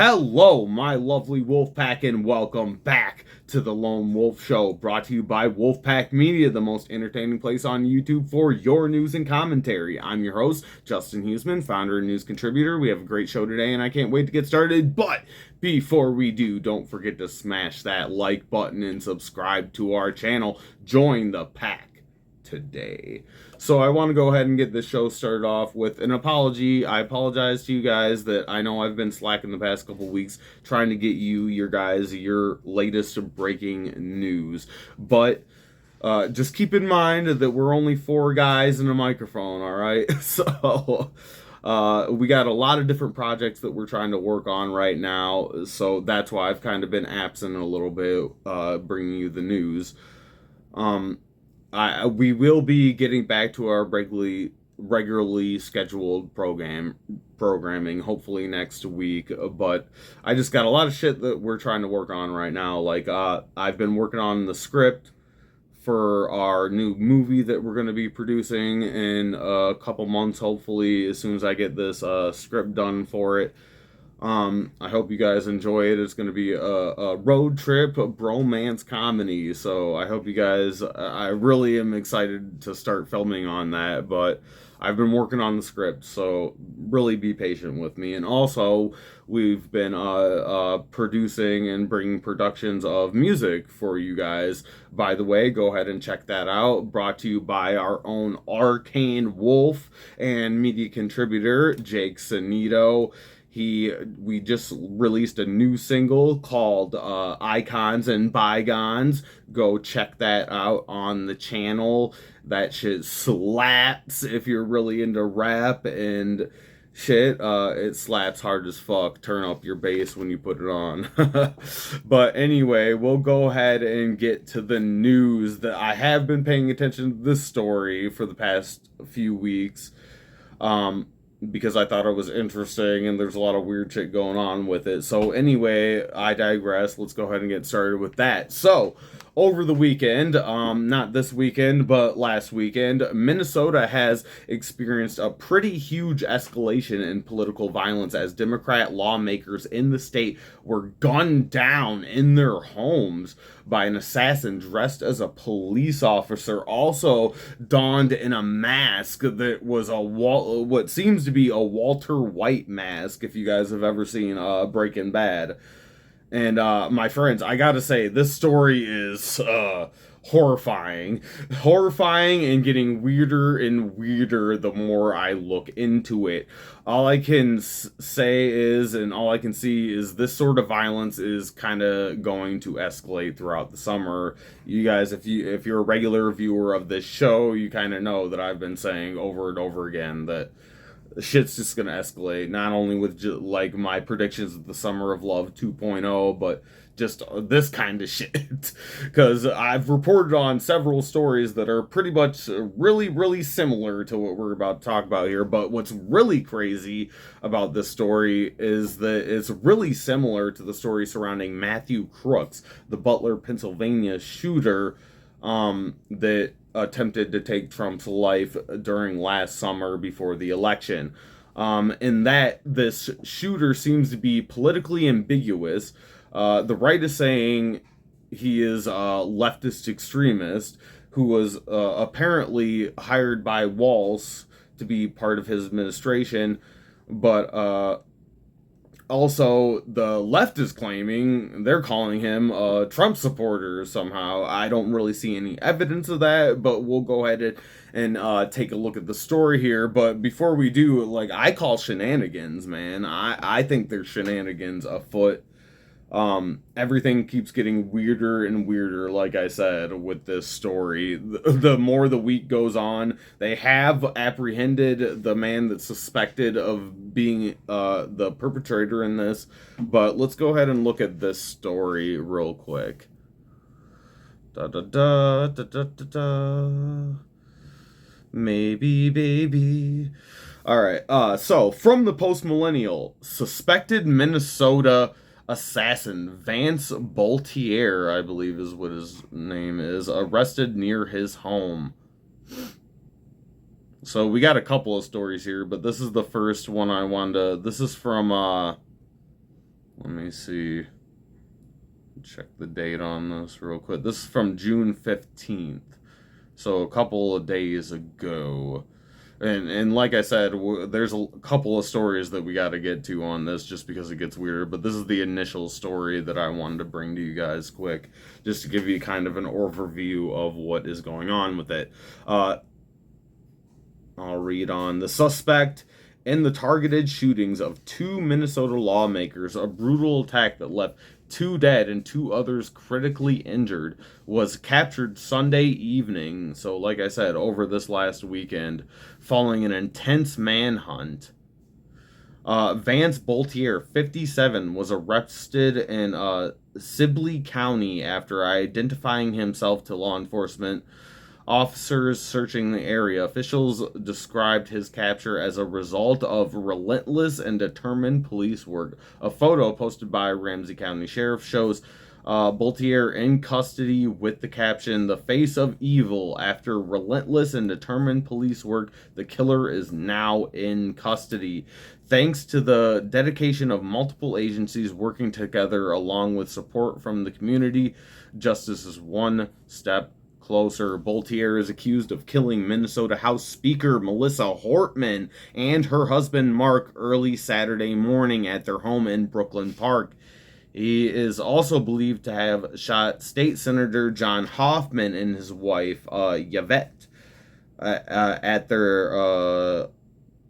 Hello, my lovely Wolfpack, and welcome back to the Lone Wolf Show, brought to you by Wolfpack Media, the most entertaining place on YouTube for your news and commentary. I'm your host, Justin Huseman, founder and news contributor. We have a great show today, and I can't wait to get started, but before we do, don't forget to smash that like button and subscribe to our channel. Join the pack today. So I want to go ahead and get this show started off with an apology. I apologize to you guys that I know I've been slacking the past couple weeks trying to get your latest breaking news. But just keep in mind that we're only four guys and a microphone, all right? So we got a lot of different projects that we're trying to work on right now. So that's why I've kind of been absent a little bit, bringing you the news. We will be getting back to our regularly scheduled programming hopefully next week, but I just got a lot of shit that we're trying to work on right now. Like I've been working on the script for our new movie that we're going to be producing in a couple months, hopefully, as soon as I get this script done for it. I hope you guys enjoy it. It's going to be a road trip, a bromance comedy. So I hope you guys, I really am excited to start filming on that, but I've been working on the script, so really be patient with me. And also, we've been producing and bringing productions of music for you guys. By the way, go ahead and check that out. Brought to you by our own Arcane Wolf and media contributor, Jake Sanito. We just released a new single called Icons and Bygones. Go check that out on the channel. That shit slaps if you're really into rap and shit. It slaps hard as fuck. Turn up your bass when you put it on. But anyway, we'll go ahead and get to the news. That I have been paying attention to this story for the past few weeks. Because I thought it was interesting and there's a lot of weird shit going on with it. So anyway, I digress. Let's go ahead and get started with that. So, over the weekend, not this weekend, but last weekend, Minnesota has experienced a pretty huge escalation in political violence as Democrat lawmakers in the state were gunned down in their homes by an assassin dressed as a police officer, also donned in a mask that was what seems to be a Walter White mask, if you guys have ever seen Breaking Bad. And my friends, I gotta say, this story is horrifying. Horrifying and getting weirder and weirder the more I look into it. All I can say is, and all I can see is, this sort of violence is kind of going to escalate throughout the summer. You guys, if you're a regular viewer of this show, you kind of know that I've been saying over and over again that shit's just gonna escalate, not only with like my predictions of the Summer of Love 2.0, but just this kind of shit. Because I've reported on several stories that are pretty much really similar to what we're about to talk about here. But what's really crazy about this story is that it's really similar to the story surrounding Matthew Crooks, the Butler, Pennsylvania shooter that attempted to take Trump's life during last summer before the election. In that, this shooter seems to be politically ambiguous. The right is saying he is a leftist extremist who was apparently hired by Walz to be part of his administration, but also, the left is claiming they're calling him a Trump supporter somehow. I don't really see any evidence of that, but we'll go ahead and take a look at the story here. But before we do, like, I call shenanigans, man. I think there's shenanigans afoot. Everything keeps getting weirder and weirder, like I said, with this story. The more the week goes on, they have apprehended the man that's suspected of being the perpetrator in this. But let's go ahead and look at this story real quick. Da da da da da da da. Maybe, baby. Alright, so from the Post Millennial, suspected Minnesota assassin Vance Boltier, I believe is what his name is, arrested near his home. So we got a couple of stories here, but this is the first one I wanted to... This is from Let me see. Check the date on this real quick. This is from June 15th. So a couple of days ago. And like I said, there's a couple of stories that we got to get to on this just because it gets weirder. But this is the initial story that I wanted to bring to you guys quick, just to give you kind of an overview of what is going on with it. I'll read on. The suspect in the targeted shootings of two Minnesota lawmakers, a brutal attack that left 2 dead and 2 others critically injured, was captured Sunday evening. So, like I said, over this last weekend, following an intense manhunt. Vance Boltier, 57, was arrested in Sibley County after identifying himself to law enforcement officers searching the area. Officials described his capture as a result of relentless and determined police work. A photo posted by Ramsey County Sheriff shows Boltier in custody with the caption, "The face of evil. After relentless and determined police work, the killer is now in custody. Thanks to the dedication of multiple agencies working together along with support from the community, justice is one step closer." Boltier is accused of killing Minnesota House Speaker Melissa Hortman and her husband Mark early Saturday morning at their home in Brooklyn Park. He is also believed to have shot State Senator John Hoffman and his wife Yvette at their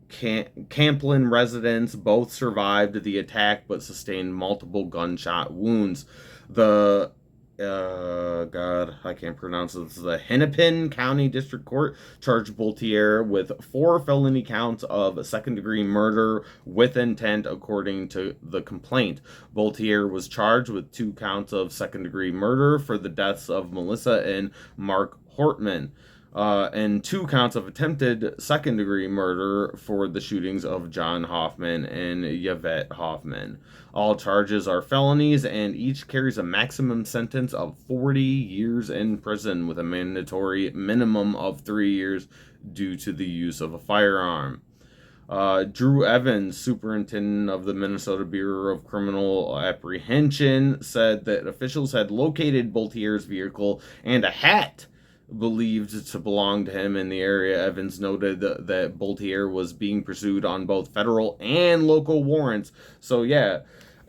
Camplin residence. Both survived the attack but sustained multiple gunshot wounds. The God, I can't pronounce this. The Hennepin County District Court charged Boltier with 4 felony counts of second-degree murder with intent, according to the complaint. Boltier was charged with 2 counts of second-degree murder for the deaths of Melissa and Mark Hortman, and 2 counts of attempted second-degree murder for the shootings of John Hoffman and Yvette Hoffman. All charges are felonies, and each carries a maximum sentence of 40 years in prison with a mandatory minimum of 3 years due to the use of a firearm. Drew Evans, superintendent of the Minnesota Bureau of Criminal Apprehension, said that officials had located Boltier's vehicle and a hat believed to belong to him in the area. Evans noted that Boltier was being pursued on both federal and local warrants. So yeah,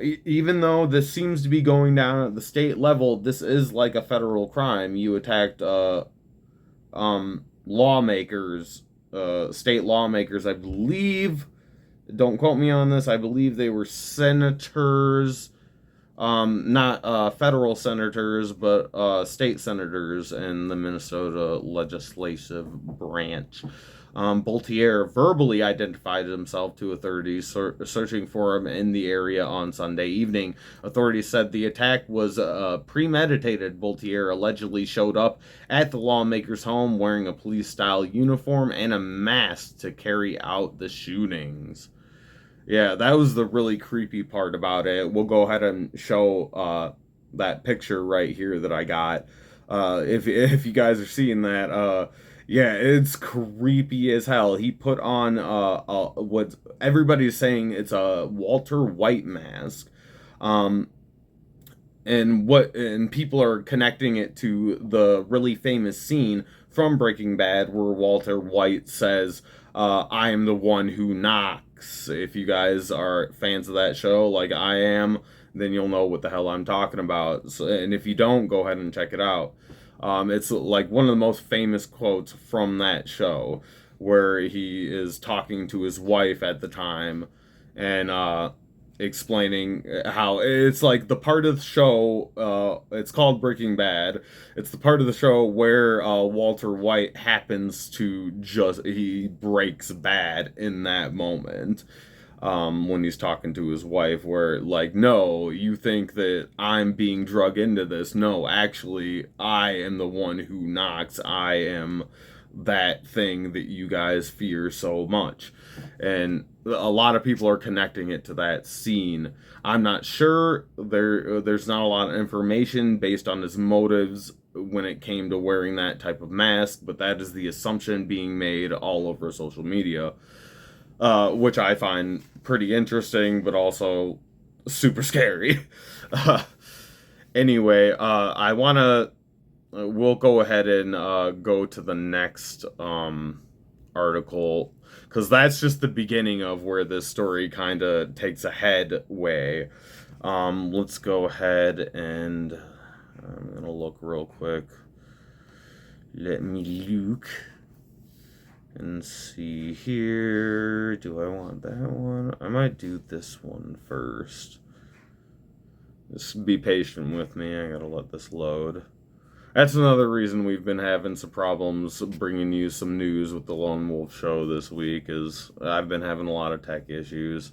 even though this seems to be going down at the state level, this is like a federal crime. You attacked lawmakers, state lawmakers, I believe. Don't quote me on this. I believe they were senators. Not federal senators, but state senators in the Minnesota legislative branch. Boltier verbally identified himself to authorities searching for him in the area on Sunday evening. Authorities said the attack was premeditated. Boltier allegedly showed up at the lawmaker's home wearing a police-style uniform and a mask to carry out the shootings. Yeah, that was the really creepy part about it. We'll go ahead and show that picture right here that I got. If you guys are seeing that, yeah, it's creepy as hell. He put on what everybody's saying it's a Walter White mask. And people are connecting it to the really famous scene from Breaking Bad where Walter White says, "I am the one who knocks." If you guys are fans of that show, like I am, then you'll know what the hell I'm talking about. So, and if you don't, go ahead and check it out. It's like one of the most famous quotes from that show, where he is talking to his wife at the time, and explaining how it's like the part of the show, it's called Breaking Bad. It's the part of the show where Walter White happens to he breaks bad in that moment. When he's talking to his wife, where like, no, you think that I'm being drug into this. No, actually, I am the one who knocks. I am that thing that you guys fear so much. And a lot of people are connecting it to that scene. I'm not sure. There's not a lot of information based on his motives when it came to wearing that type of mask, but that is the assumption being made all over social media, which I find pretty interesting, but also super scary. Uh, anyway, I want to we'll go ahead and go to the next article, because that's just the beginning of where this story kind of takes a headway. Let's go ahead and I'm gonna look real quick. Let me look and see here. Do I want that one? I might do this one first. Just be patient with me. I gotta let this load. That's another reason we've been having some problems bringing you some news with the Lone Wolf show this week, is I've been having a lot of tech issues.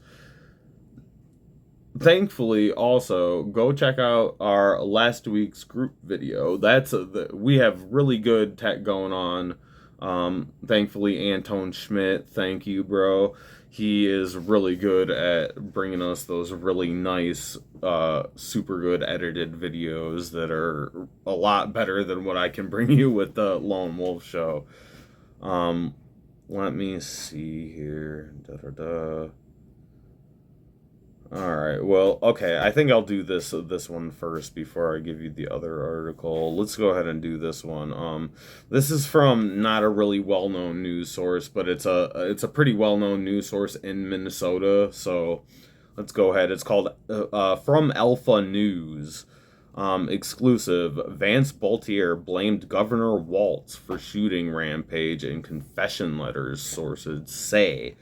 Thankfully, also, go check out our last week's group video. We have really good tech going on. Thankfully, Anton Schmidt, thank you, bro. He is really good at bringing us those really nice, super good edited videos that are a lot better than what I can bring you with the Lone Wolf show. Let me see here. Alright, well, okay, I think I'll do this one first before I give you the other article. Let's go ahead and do this one. This is from not a really well-known news source, but it's a pretty well-known news source in Minnesota, so let's go ahead. It's called, from Alpha News, exclusive, Vance Boltier blamed Governor Walz for shooting rampage in confession letters, sources say.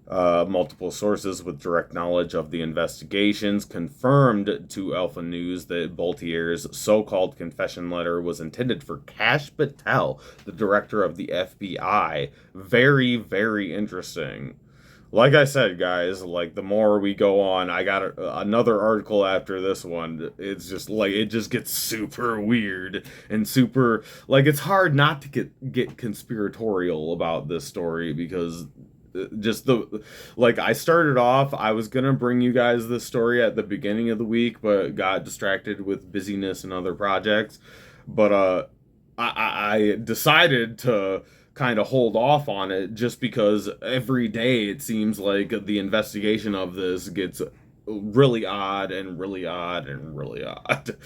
Multiple sources with direct knowledge of the investigations confirmed to Alpha News that Boltier's so-called confession letter was intended for Kash Patel, the director of the FBI. Very, very interesting. Like I said, guys, like, the more we go on, I got another article after this one. It's just, like, it just gets super weird and super, like, it's hard not to get conspiratorial about this story, because just I started off, I was gonna bring you guys this story at the beginning of the week, but got distracted with busyness and other projects. But I decided to kind of hold off on it, just because every day it seems like the investigation of this gets really odd and really odd and really odd.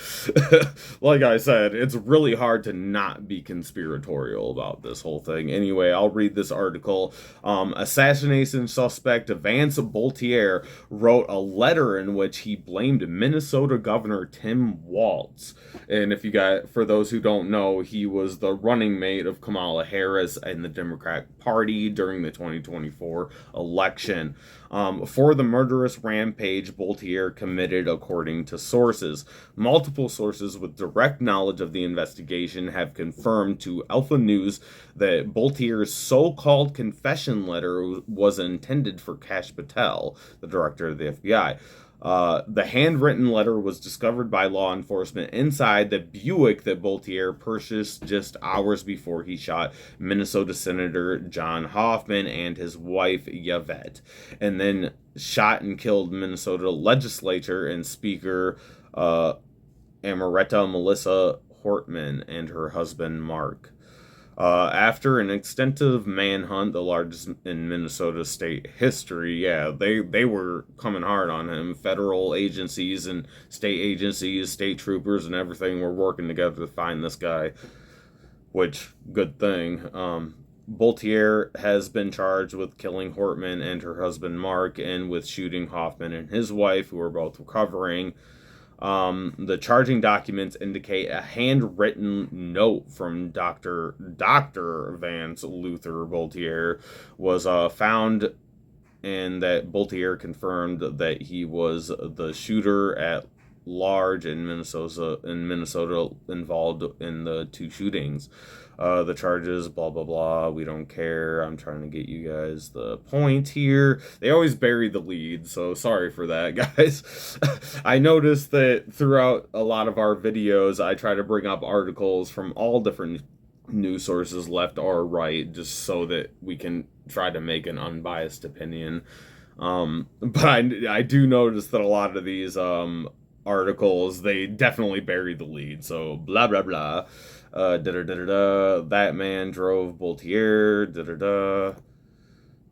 Like I said, it's really hard to not be conspiratorial about this whole thing. Anyway, I'll read this article. Assassination suspect Vance Boltier wrote a letter in which he blamed Minnesota Governor Tim Walz. And for those who don't know, he was the running mate of Kamala Harris and the Democratic Party during the 2024 election. For the murderous rampage Boltier committed, according to sources. Multiple sources with direct knowledge of the investigation have confirmed to Alpha News that Boltier's so-called confession letter was intended for Kash Patel, the director of the FBI. The handwritten letter was discovered by law enforcement inside the Buick that Boltier purchased just hours before he shot Minnesota Senator John Hoffman and his wife Yvette, and then shot and killed Minnesota legislator and Speaker Amaretta Melissa Hortman and her husband Mark. After an extensive manhunt, the largest in Minnesota state history, they were coming hard on him. Federal agencies and state agencies, state troopers, and everything were working together to find this guy, which, good thing. Boltier has been charged with killing Hortman and her husband Mark, and with shooting Hoffman and his wife, who are both recovering. The charging documents indicate a handwritten note from Dr. Vance Luther Boltier was found, and that Boltier confirmed that he was the shooter at large in Minnesota involved in the two shootings. The charges, blah, blah, blah, we don't care. I'm trying to get you guys the point here. They always bury the lead, so sorry for that, guys. I noticed that throughout a lot of our videos, I try to bring up articles from all different news sources, left or right, just so that we can try to make an unbiased opinion. But I do notice that a lot of these articles, they definitely bury the lead, so blah, blah, blah. That man drove Boltier,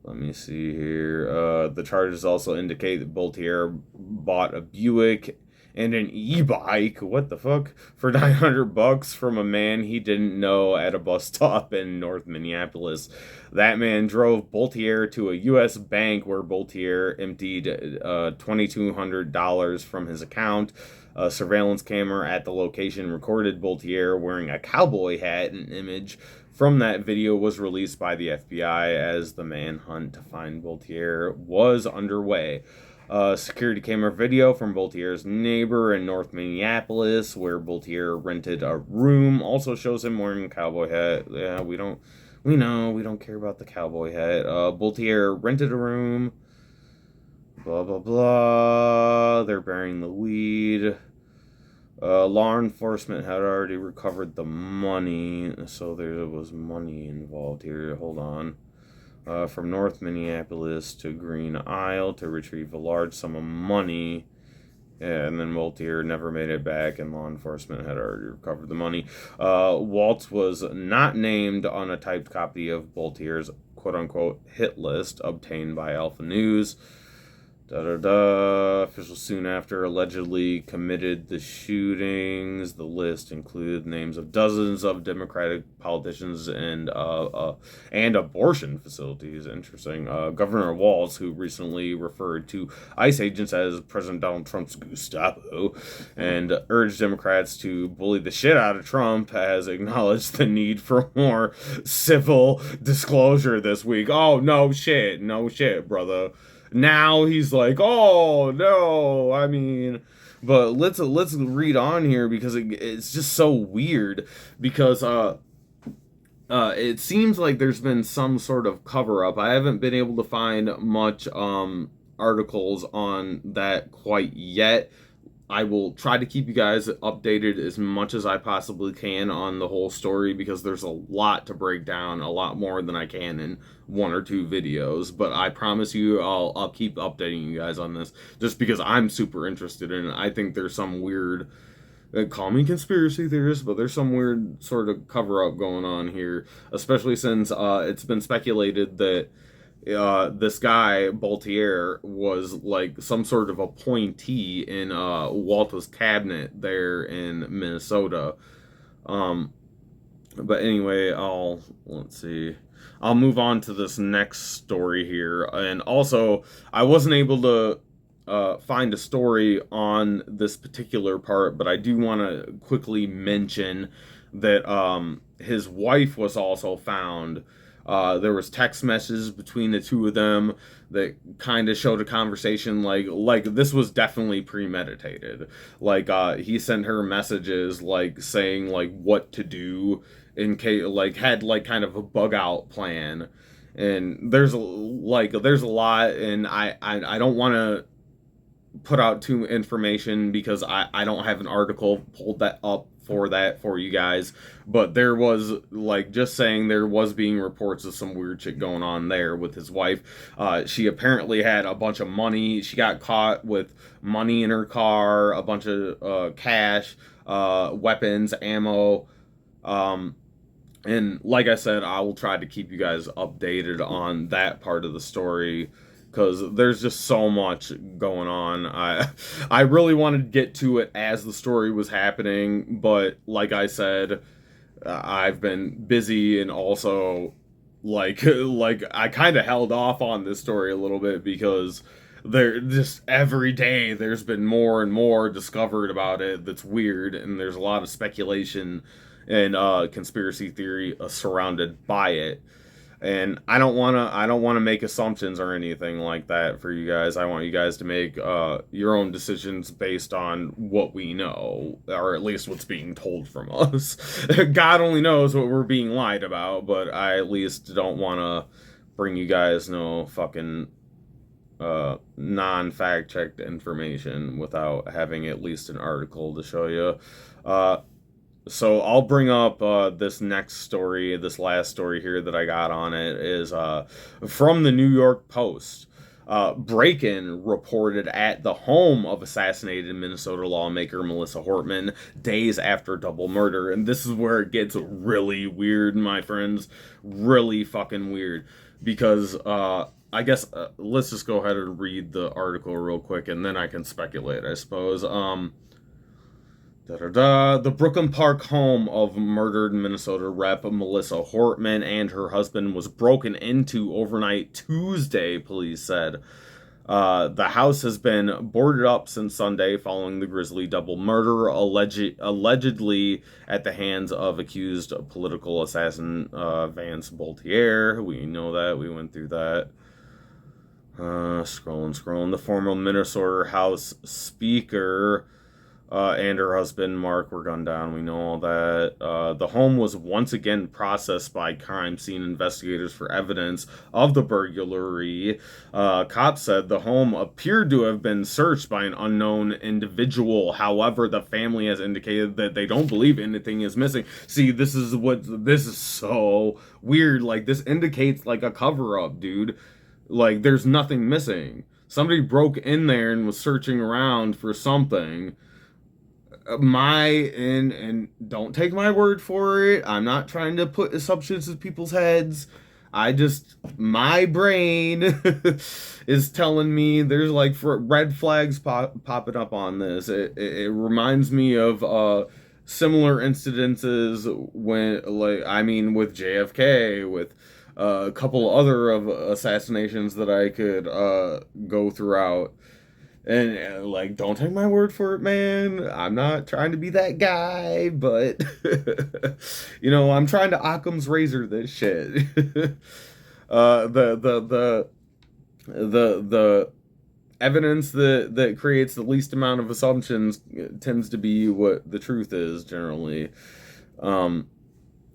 Let me see here. The charges also indicate that Boltier bought a Buick and an e-bike, what the fuck, for $900 from a man he didn't know at a bus stop in North Minneapolis. That man drove Boltier to a U.S. bank where Boltier emptied $2,200 from his account. A surveillance camera at the location recorded Boltier wearing a cowboy hat. An image from that video was released by the FBI as the manhunt to find Boltier was underway. Security camera video from Boltier's neighbor in North Minneapolis, where Boltier rented a room, also shows him wearing a cowboy hat. Yeah, we don't care about the cowboy hat. Boltier rented a room. Blah, blah, blah. They're burying the lead. Law enforcement had already recovered the money, so there was money involved here. Hold on. From North Minneapolis to Green Isle to retrieve a large sum of money. And then Boltier never made it back, and law enforcement had already recovered the money. Waltz was not named on a typed copy of Boltier's quote-unquote hit list obtained by Alpha News. Officials soon after allegedly committed the shootings. The list included names of dozens of Democratic politicians and abortion facilities. Interesting. Governor Walz, who recently referred to ICE agents as President Donald Trump's Gestapo and urged Democrats to bully the shit out of Trump, has acknowledged the need for more civil disclosure this week. Oh, no shit, brother. Now he's like, oh no, I mean, but let's read on here because it's just so weird because it seems like there's been some sort of cover up. I haven't been able to find much articles on that quite yet. I will try to keep you guys updated as much as I possibly can on the whole story because there's a lot to break down, a lot more than I can in one or two videos. But I promise you I'll keep updating you guys on this just because I'm super interested in it. I think there's some weird, call me conspiracy theorist, but there's some weird sort of cover-up going on here, especially since it's been speculated that this guy Boltier was like some sort of appointee in Walter's cabinet there in Minnesota. But anyway, let's see. I'll move on to this next story here, and also I wasn't able to find a story on this particular part, but I do want to quickly mention that his wife was also found. There was text messages between the two of them that kind of showed a conversation like this was definitely premeditated. Like he sent her messages like saying like what to do in case, like had like kind of a bug out plan. And there's a lot, and I don't want to put out too information because I don't have an article pulled that up for you guys, but there was like just saying there was being reports of some weird shit going on there with his wife. She apparently had a bunch of money. She got caught with money in her car, a bunch of cash, weapons, ammo, and like I said, I will try to keep you guys updated on that part of the story because there's just so much going on. I really wanted to get to it as the story was happening, but like I said, I've been busy, and also like I kind of held off on this story a little bit because there just every day there's been more and more discovered about it that's weird, and there's a lot of speculation and conspiracy theory surrounded by it. And I don't want to make assumptions or anything like that for you guys. I want you guys to make your own decisions based on what we know, or at least what's being told from us. God only knows what we're being lied about, but I at least don't want to bring you guys no fucking non-fact checked information without having at least an article to show you. So I'll bring up this next story, this last story here that I got on it is from the New York Post. Break-in reported at the home of assassinated Minnesota lawmaker Melissa Hortman days after double murder. And this is where it gets really weird, my friends. Really fucking weird. Because I guess let's just go ahead and read the article real quick, and then I can speculate, I suppose. The Brooklyn Park home of murdered Minnesota Rep. Melissa Hortman and her husband was broken into overnight Tuesday, police said. The house has been boarded up since Sunday following the grisly double murder, allegedly at the hands of accused political assassin Vance Boltier. We know that. We went through that. Scrolling. The former Minnesota House Speaker and her husband Mark were gunned down. We know all that. The home was once again processed by crime scene investigators for evidence of the burglary. Cops said the home appeared to have been searched by an unknown individual. However, the family has indicated that they don't believe anything is missing. See, this is so weird. Like, this indicates like a cover up, dude. Like, there's nothing missing. Somebody broke in there and was searching around for something. And don't take my word for it. I'm not trying to put assumptions in people's heads. My brain is telling me there's like red flags popping up on this. It reminds me of similar incidences with JFK, with a couple other of assassinations that I could go throughout. And like, don't take my word for it, man. I'm not trying to be that guy, but I'm trying to Occam's razor this shit. The evidence that creates the least amount of assumptions tends to be what the truth is generally.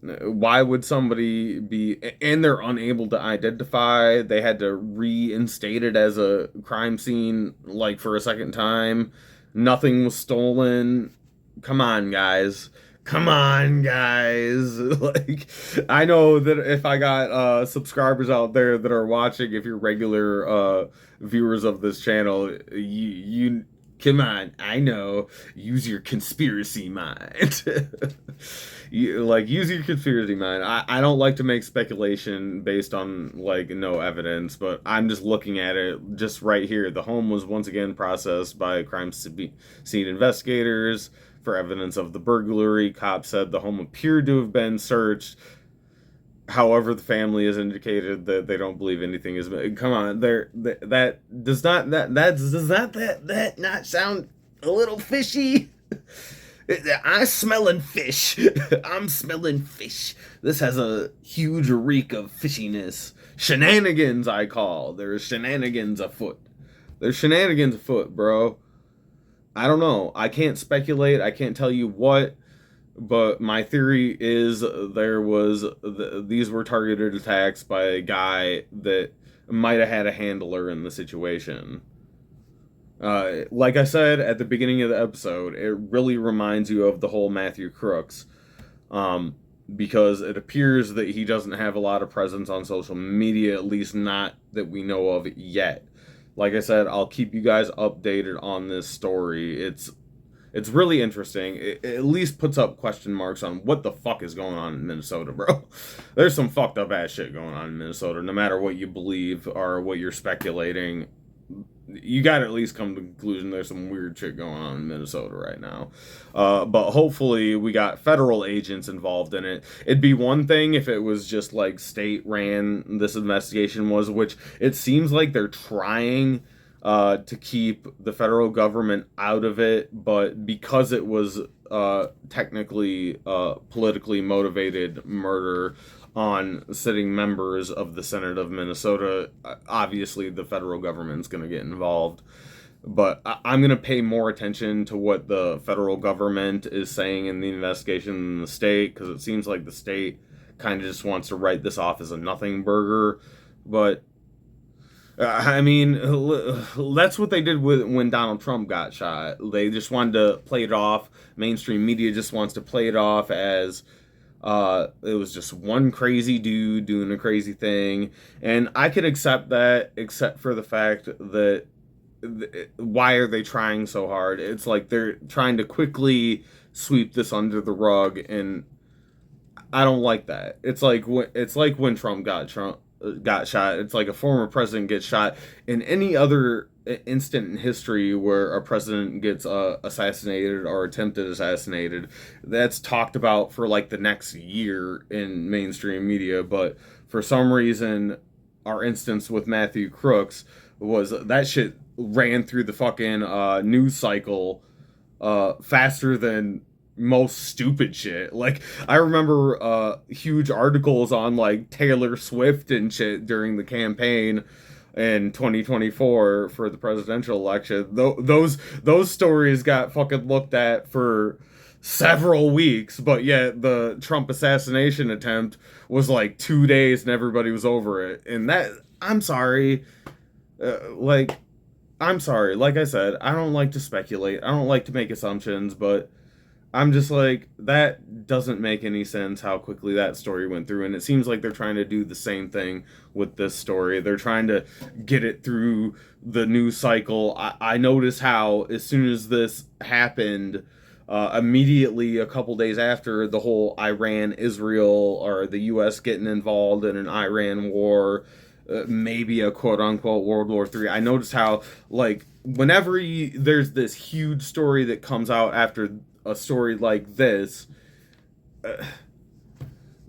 Why would somebody be, and they're unable to identify, they had to reinstate it as a crime scene like for a second time, nothing was stolen. Come on, guys. Like, I know that if I got subscribers out there that are watching, if you're regular viewers of this channel, you come on, I know. Use your conspiracy mind. Use your conspiracy mind. I don't like to make speculation based on, like, no evidence, but I'm just looking at it just right here. The home was once again processed by crime scene investigators for evidence of the burglary. Cops said the home appeared to have been searched. However, the family has indicated that they don't believe anything is. Come on, that does not sound a little fishy? I'm smelling fish. I'm smelling fish. This has a huge reek of fishiness. Shenanigans, I call. There's shenanigans afoot. There's shenanigans afoot, bro. I don't know. I can't speculate. I can't tell you what. But my theory is these were targeted attacks by a guy that might have had a handler in the situation. Like I said at the beginning of the episode, it really reminds you of the whole Matthew Crooks. Because it appears that he doesn't have a lot of presence on social media, at least not that we know of yet. Like I said, I'll keep you guys updated on this story. It's really interesting. It at least puts up question marks on what the fuck is going on in Minnesota, bro. There's some fucked up ass shit going on in Minnesota. No matter what you believe or what you're speculating, you gotta at least come to the conclusion there's some weird shit going on in Minnesota right now. But hopefully we got federal agents involved in it. It'd be one thing if it was just like state ran this investigation was, which it seems like they're trying to keep the federal government out of it, but because it was technically politically motivated murder on sitting members of the Senate of Minnesota, obviously the federal government's going to get involved. But I'm going to pay more attention to what the federal government is saying in the investigation than the state, because it seems like the state kind of just wants to write this off as a nothing burger. But I mean, that's what they did when Donald Trump got shot. They just wanted to play it off. Mainstream media just wants to play it off as it was just one crazy dude doing a crazy thing. And I can accept that, except for the fact that why are they trying so hard? It's like they're trying to quickly sweep this under the rug, and I don't like that. It's like when Trump got got shot. It's like a former president gets shot. In any other instant in history where a president gets assassinated or attempted assassinated, that's talked about for like the next year in mainstream media. But for some reason, our instance with Matthew Crooks was that shit ran through the fucking news cycle faster than most stupid shit. Like I remember huge articles on like Taylor Swift and shit during the campaign in 2024 for the presidential election. Those stories got fucking looked at for several weeks, but yet the Trump assassination attempt was like 2 days and everybody was over it. And that, I'm sorry, like I'm sorry. Like I said, I don't like to speculate. I don't like to make assumptions, but I'm just like, that doesn't make any sense how quickly that story went through. And it seems like they're trying to do the same thing with this story. They're trying to get it through the news cycle. I noticed how, as soon as this happened, immediately a couple days after the whole Iran Israel or the U.S. getting involved in an Iran war, maybe a quote unquote World War III, I noticed how, like, whenever there's this huge story that comes out after a story like this,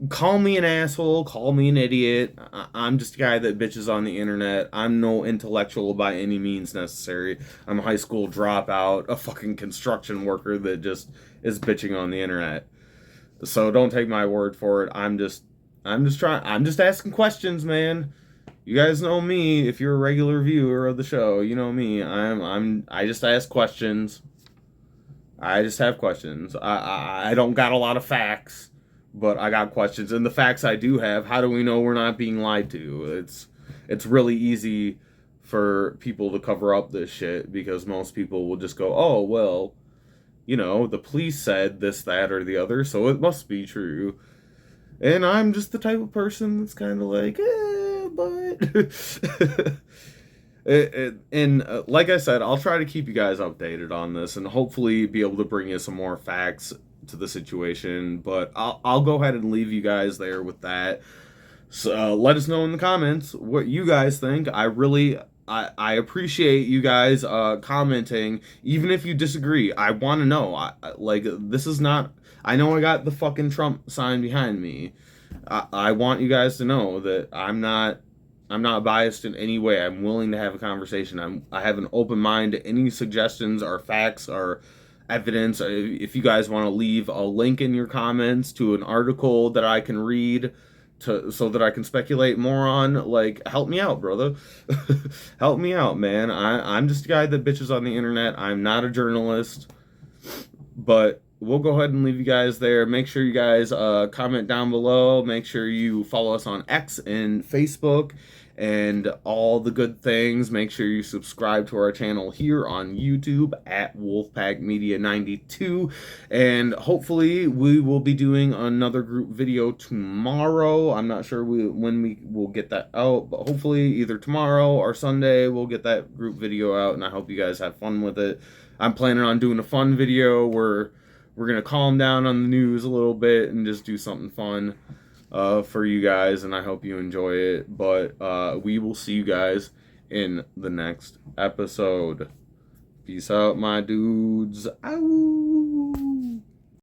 call me an asshole, call me an idiot. I'm just a guy that bitches on the internet. I'm no intellectual by any means necessary. I'm a high school dropout, a fucking construction worker that just is bitching on the internet. So don't take my word for it. I'm just asking questions, man. You guys know me. If you're a regular viewer of the show, you know me. I just ask questions. I just have questions. I don't got a lot of facts, but I got questions. And the facts I do have, how do we know we're not being lied to? It's really easy for people to cover up this shit because most people will just go, oh, well, you know, the police said this, that, or the other, so it must be true. And I'm just the type of person that's kind of like, but... like I said, I'll try to keep you guys updated on this and hopefully be able to bring you some more facts to the situation. But I'll go ahead and leave you guys there with that. So let us know in the comments what you guys think. I appreciate you guys commenting, even if you disagree. I want to know. Like, this is not. I know I got the fucking Trump sign behind me. I want you guys to know that I'm not biased in any way. I'm willing to have a conversation. I have an open mind to any suggestions or facts or evidence. If you guys want to leave a link in your comments to an article that I can read so that I can speculate more on, like, help me out, brother. Help me out, man. I'm just a guy that bitches on the internet. I'm not a journalist. But we'll go ahead and leave you guys there. Make sure you guys comment down below. Make sure you follow us on X and Facebook and all the good things. Make sure you subscribe to our channel here on YouTube at Wolfpack Media 92. And hopefully we will be doing another group video tomorrow. I'm not sure when we will get that out, but hopefully either tomorrow or Sunday we'll get that group video out, and I hope you guys have fun with it. I'm planning on doing a fun video where we're going to calm down on the news a little bit and just do something fun for you guys, and I hope you enjoy it. But we will see you guys in the next episode. Peace out, my dudes. Ow.